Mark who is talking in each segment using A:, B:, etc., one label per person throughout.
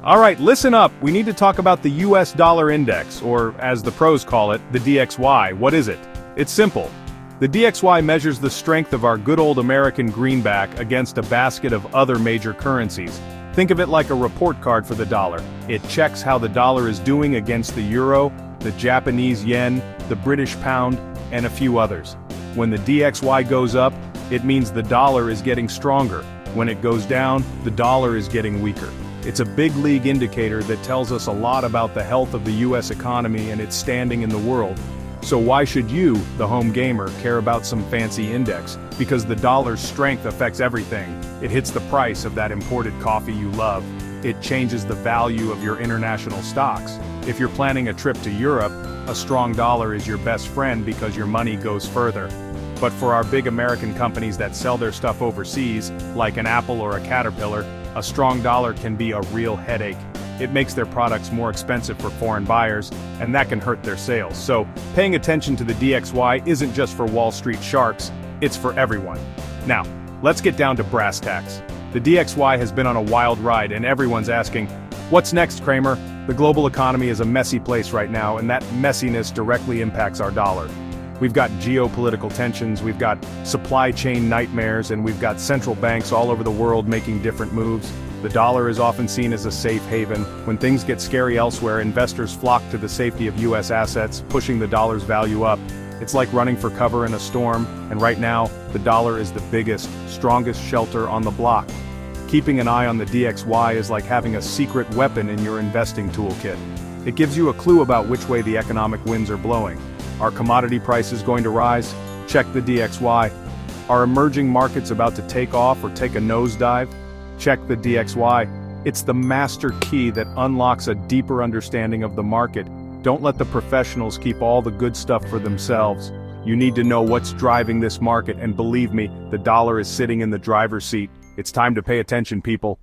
A: All right, listen up. We need to talk about the US dollar index, or as the pros call it, the DXY. What is it? It's simple. The DXY measures the strength of our good old American greenback against a basket of other major currencies. Think of it like a report card for the dollar. It checks how the dollar is doing against the euro, the Japanese yen, the British pound, and a few others. When the DXY goes up, it means the dollar is getting stronger. When it goes down, the dollar is getting weaker. It's a big league indicator that tells us a lot about the health of the US economy and its standing in the world. So why should you, the home gamer, care about some fancy index? Because the dollar's strength affects everything. It hits the price of that imported coffee you love. It changes the value of your international stocks. If you're planning a trip to Europe, a strong dollar is your best friend because your money goes further. But for our big American companies that sell their stuff overseas, like an Apple or a Caterpillar, a strong dollar can be a real headache. It makes their products more expensive for foreign buyers, and that can hurt their sales. So, paying attention to the DXY isn't just for Wall Street sharks, it's for everyone. Now, let's get down to brass tacks. The DXY has been on a wild ride, and everyone's asking, what's next, Kramer? The global economy is a messy place right now, and that messiness directly impacts our dollar. We've got geopolitical tensions, we've got supply chain nightmares, and we've got central banks all over the world making different moves. The dollar is often seen as a safe haven. When things get scary elsewhere, investors flock to the safety of US assets, pushing the dollar's value up. It's like running for cover in a storm, and right now, the dollar is the biggest, strongest shelter on the block. Keeping an eye on the DXY is like having a secret weapon in your investing toolkit. It gives you a clue about which way the economic winds are blowing. Are commodity prices going to rise? Check the DXY. Are emerging markets about to take off or take a nosedive? Check the DXY. It's the master key that unlocks a deeper understanding of the market. Don't let the professionals keep all the good stuff for themselves. You need to know what's driving this market, and believe me, the dollar is sitting in the driver's seat. It's time to pay attention, people.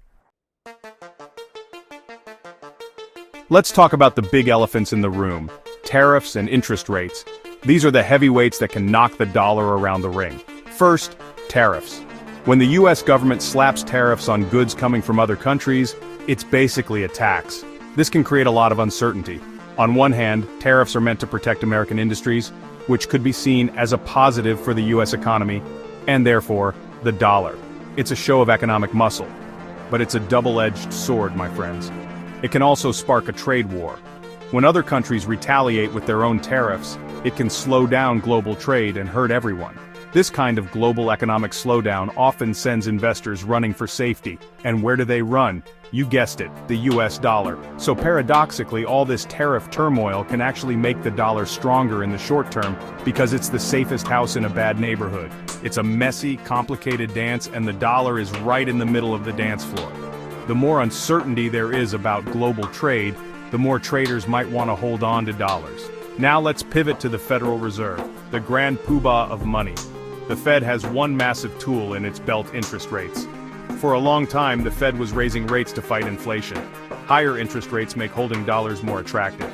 A: Let's talk about the big elephants in the room. Tariffs and interest rates. These are the heavyweights that can knock the dollar around the ring. First, tariffs. When the US government slaps tariffs on goods coming from other countries, it's basically a tax. This can create a lot of uncertainty. On one hand, tariffs are meant to protect American industries, which could be seen as a positive for the US economy, and therefore, the dollar. It's a show of economic muscle. But it's a double-edged sword, my friends. It can also spark a trade war. When other countries retaliate with their own tariffs, it can slow down global trade and hurt everyone. This kind of global economic slowdown often sends investors running for safety. And where do they run? You guessed it, the US dollar. So paradoxically, all this tariff turmoil can actually make the dollar stronger in the short term because it's the safest house in a bad neighborhood. It's a messy, complicated dance, and the dollar is right in the middle of the dance floor. The more uncertainty there is about global trade, the more traders might want to hold on to dollars. Now let's pivot to the Federal Reserve, the grand poobah of money. The Fed has one massive tool in its belt: interest rates. For a long time, the Fed was raising rates to fight inflation. Higher interest rates make holding dollars more attractive.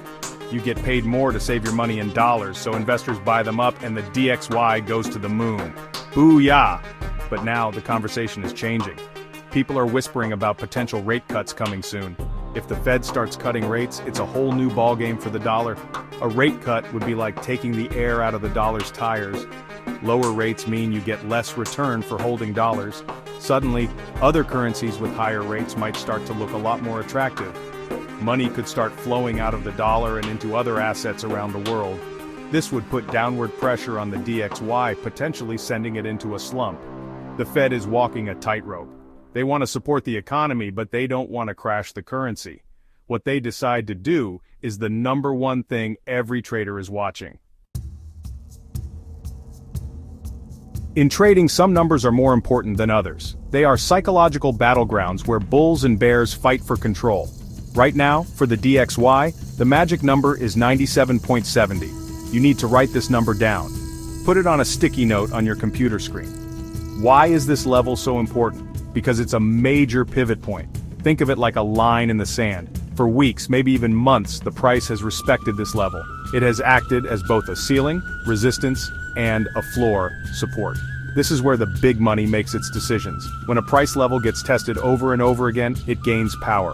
A: You get paid more to save your money in dollars, so investors buy them up and the DXY goes to the moon. Booyah! But now the conversation is changing. People are whispering about potential rate cuts coming soon. If the Fed starts cutting rates, it's a whole new ballgame for the dollar. A rate cut would be like taking the air out of the dollar's tires. Lower rates mean you get less return for holding dollars. Suddenly, other currencies with higher rates might start to look a lot more attractive. Money could start flowing out of the dollar and into other assets around the world. This would put downward pressure on the DXY, potentially sending it into a slump. The Fed is walking a tightrope. They want to support the economy, but they don't want to crash the currency. What they decide to do is the number one thing every trader is watching. In trading, some numbers are more important than others. They are psychological battlegrounds where bulls and bears fight for control. Right now, for the DXY, the magic number is 97.70. You need to write this number down. Put it on a sticky note on your computer screen. Why is this level so important? Because it's a major pivot point. Think of it like a line in the sand. For weeks, maybe even months, the price has respected this level. It has acted as both a ceiling, resistance, and a floor, support. This is where the big money makes its decisions. When a price level gets tested over and over again, it gains power.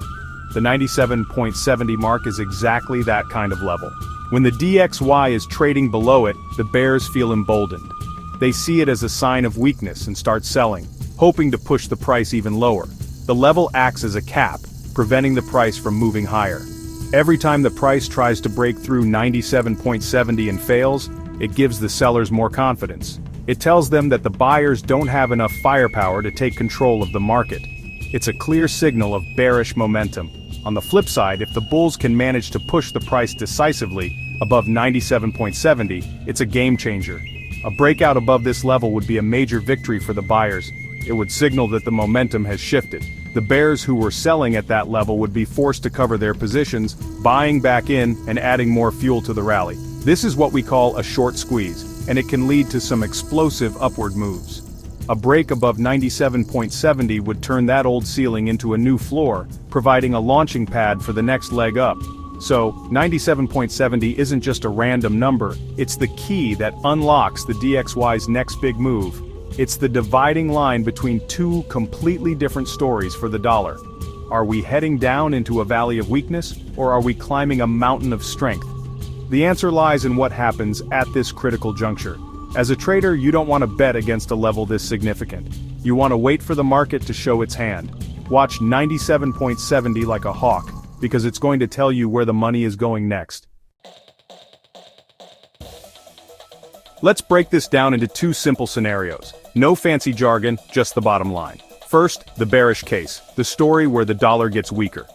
A: The 97.70 mark is exactly that kind of level. When the DXY is trading below it, the bears feel emboldened. They see it as a sign of weakness and start selling, hoping to push the price even lower. The level acts as a cap, preventing the price from moving higher. Every time the price tries to break through 97.70 and fails, it gives the sellers more confidence. It tells them that the buyers don't have enough firepower to take control of the market. It's a clear signal of bearish momentum. On the flip side, if the bulls can manage to push the price decisively above 97.70, it's a game changer. A breakout above this level would be a major victory for the buyers. It would signal that the momentum has shifted. The bears who were selling at that level would be forced to cover their positions, buying back in and adding more fuel to the rally. This is what we call a short squeeze, and it can lead to some explosive upward moves. A break above 97.70 would turn that old ceiling into a new floor, providing a launching pad for the next leg up. So, 97.70 isn't just a random number, it's the key that unlocks the DXY's next big move. It's the dividing line between two completely different stories for the dollar. Are we heading down into a valley of weakness, or are we climbing a mountain of strength? The answer lies in what happens at this critical juncture. As a trader, you don't want to bet against a level this significant. You want to wait for the market to show its hand. Watch 97.70 like a hawk, because it's going to tell you where the money is going next. Let's break this down into two simple scenarios. No fancy jargon, just the bottom line. First, the bearish case, the story where the dollar gets weaker.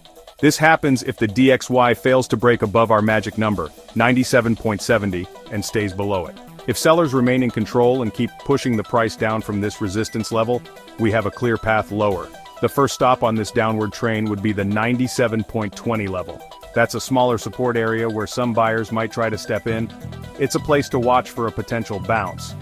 A: This happens if the DXY fails to break above our magic number, 97.70, and stays below it. If sellers remain in control and keep pushing the price down from this resistance level, we have a clear path lower. The first stop on this downward train would be the 97.20 level. That's a smaller support area where some buyers might try to step in. It's a place to watch for a potential bounce.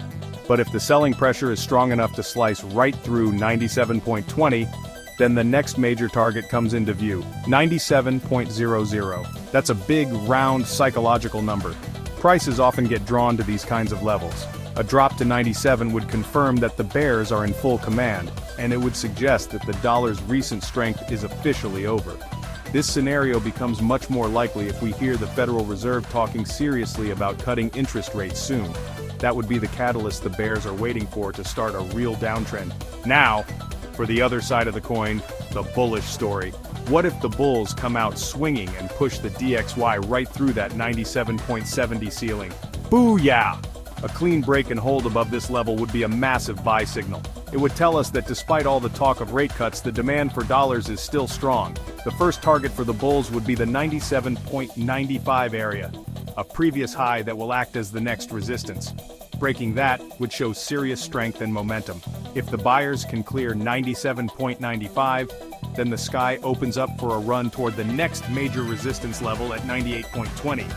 A: But if the selling pressure is strong enough to slice right through 97.20, then the next major target comes into view, 97.00. That's a big, round, psychological number. Prices often get drawn to these kinds of levels. A drop to 97 would confirm that the bears are in full command, and it would suggest that the dollar's recent strength is officially over. This scenario becomes much more likely if we hear the Federal Reserve talking seriously about cutting interest rates soon. That would be the catalyst the bears are waiting for to start a real downtrend. Now, for the other side of the coin, the bullish story. What if the bulls come out swinging and push the DXY right through that 97.70 ceiling? Booyah! A clean break and hold above this level would be a massive buy signal. It would tell us that despite all the talk of rate cuts, the demand for dollars is still strong. The first target for the bulls would be the 97.95 area, a previous high that will act as the next resistance. Breaking that would show serious strength and momentum. If the buyers can clear 97.95, then the sky opens up for a run toward the next major resistance level at 98.20.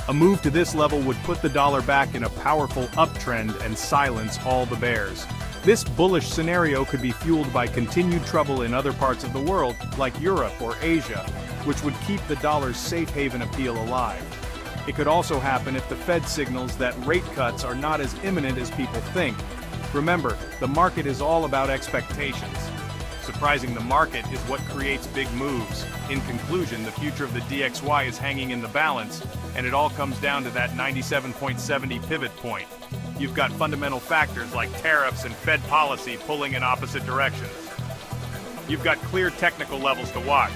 A: A move to this level would put the dollar back in a powerful uptrend and silence all the bears. This bullish scenario could be fueled by continued trouble in other parts of the world, like Europe or Asia, which would keep the dollar's safe haven appeal alive. It could also happen if the Fed signals that rate cuts are not as imminent as people think. Remember, the market is all about expectations. Surprising the market is what creates big moves. In conclusion, the future of the DXY is hanging in the balance, and it all comes down to that 97.70 pivot point. You've got fundamental factors like tariffs and Fed policy pulling in opposite directions. You've got clear technical levels to watch.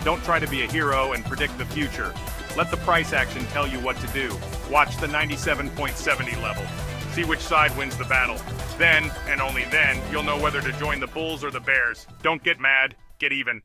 A: Don't try to be a hero and predict the future. Let the price action tell you what to do. Watch the 97.70 level. See which side wins the battle. Then, and only then, you'll know whether to join the bulls or the bears. Don't get mad, get even.